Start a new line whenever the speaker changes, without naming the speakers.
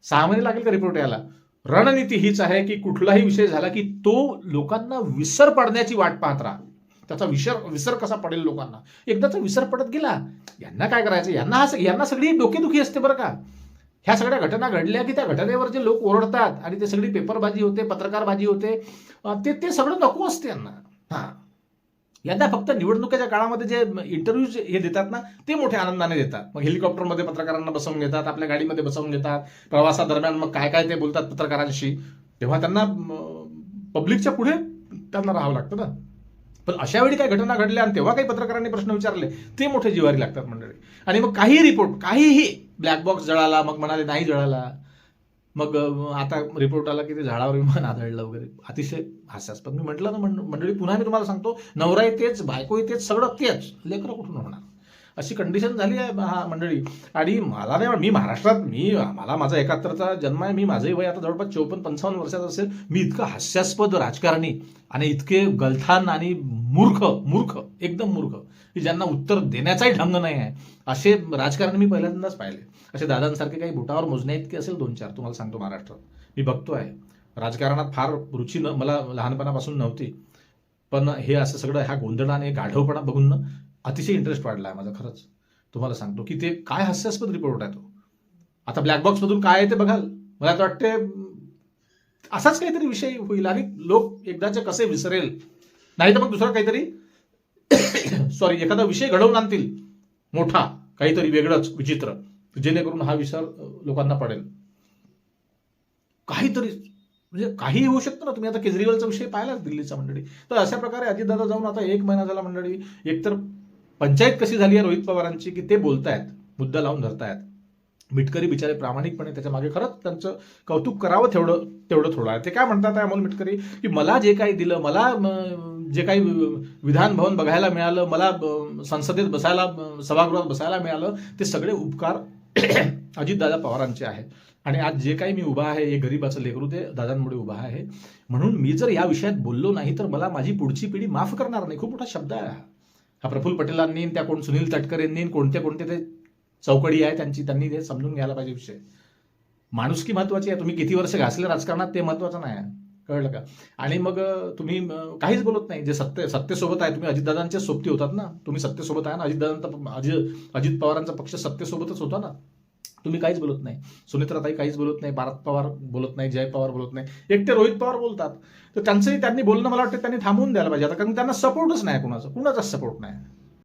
6 महिने लागेल का रिपोर्ट यायला? रणनीती हीच आहे की कुठलाही विषय झाला की तो लोकांना विसर पडण्याची वाट पाहत राहा. त्याचा विसर कसा पडेल लोकांना. एकदाचा विसर पडत गेला, यांना काय करायचं, यांना सगळी डोकेदुखी असते बरं का. ह्या सगळ्या घटना घडल्या की त्या घटनेवर जे लोक ओरडतात आणि ते सगळी पेपरबाजी होते, पत्रकारबाजी होते, ते सगळं नको असते यांना. हां, यांना फक्त निवडणुकीच्या काळामध्ये जे इंटरव्ह्यूज हे देतात ना, ते मोठ्या आनंदाने देतात. मग हेलिकॉप्टरमध्ये पत्रकारांना बसवून घेतात, आपल्या गाडीमध्ये बसवून घेतात, प्रवासादरम्यान मग काय काय ते बोलतात पत्रकारांशी, तेव्हा त्यांना पब्लिकच्या पुढे त्यांना राहावं लागतं ना. पण अशा वेळी काही घटना घडल्या आणि तेव्हा काही पत्रकारांनी प्रश्न विचारले, ते मोठे जिव्हारी लागतात मंडळी. आणि मग काही रिपोर्ट, काहीही ब्लॅक बॉक्स जळाला, मग म्हणाले नाही जळाला, मग आता रिपोर्ट आला की ते झाडावर विमान आदळलं वगैरे, अतिशय हास्यास्पद. मी म्हटलं ना मंडळी, पुन्हा मी तुम्हाला सांगतो, नवराही तेच, बायकोही तेच, सगळं तेच, लेकरं कुठून होणार, अशी कंडिशन झाली आहे हा मंडळी. आणि मला नाही, मी महाराष्ट्रात, मला माझा 71चा जन्म आहे, मी माझंही वय आता जवळपास 54-55 वर्षाचं असेल. मी इतकं हास्यास्पद राजकारणी आणि इतके गलथान आणि मूर्ख, एकदम मूर्ख, की ज्यांना उत्तर देण्याचाही ढंग नाही आहे, असे राजकारणी मी पहिल्यांदाच पाहिले. असे दादांसारखे काही बोटावर मोजण्या इतके असेल 2-4, तुम्हाला सांगतो महाराष्ट्रात. मी बघतो आहे, राजकारणात फार रुची मला लहानपणापासून नव्हती, पण हे असं सगळं ह्या गोंधळाने गाढवपणा बघून अतिशय इंटरेस्ट वाढला आहे माझा. खरंच तुम्हाला सांगतो की ते काय हास्यास्पद रिपोर्ट आहे तो. आता ब्लॅक बॉक्समधून काय आहे ते बघाल, मला तर वाटते असाच काहीतरी विषय होईल आणि लोक एकदाचे कसे विसरेल, नाही तर मग दुसरा काहीतरी सॉरी एखादा विषय घडवून आणतील मोठा, काहीतरी वेगळंच विचित्र, जेणेकरून हा विसर लोकांना पडेल. काहीतरी म्हणजे काही होऊ शकतं ना. तुम्ही आता केजरीवालचा विषय पाहिलाच दिल्लीचा मंडळी. तर अशा प्रकारे अजितदादा जाऊन आता 1 महिना झाला मंडळी. एकतर पंचायत कशी झाली आहे रोहित पवारांची की ते बोलतायत, मुद्दा लावून धरतायत. मिटकरी बिचारे प्रामाणिकपणे त्याच्या मागे खरंच त्यांचं कौतुक करावं तेवढं थोडं आहे. ते काय म्हणतात अमोल मिटकरी की मला जे काही दिलं, मला जे काही विधान भवन बघायला मिळालं, मला संसदेत बसायला, सभागृहात बसायला मिळालं, ते सगळे उपकार अजितदादा पवारांचे आहेत. आणि आज जे काही मी उभा आहे, हे गरीबाचं लेकरू ते दादांमुळे उभा आहे. म्हणून मी जर या विषयात बोललो नाही तर मला माझी पुढची पिढी माफ करणार नाही. खूप मोठा शब्द आहे हा प्रफुल्ल पटेलांनी, त्या कोण सुनील तटकरेंनी, कोणते ते चौकडी आहे त्यांनी ते समजून घ्यायला पाहिजे विषय. माणुसकी महत्वाची आहे. तुम्ही किती वर्ष घासले राजकारणात ते महत्वाचं नाही, कळलं का. आणि मग तुम्ही काहीच बोलत नाही. जे सत्तेसोबत आहे, तुम्ही अजितदादांच्या सोबती होतात ना, तुम्ही सत्तेसोबत आहे ना, अजित पवारांचा पक्ष सत्तेसोबतच होता ना, तुम्ही काहीच बोलत नाही. सुनेत्राताई काहीच बोलत नाही, भारत पवार बोलत नाही, जय पवार बोलत नाही, एकटे रोहित पवार बोलतात. तर त्यांनी बोलणं मला वाटतं त्यांनी थांबवून द्यायला पाहिजे आता, कारण त्यांना सपोर्टच नाही, कुणाचाच सपोर्ट नाही.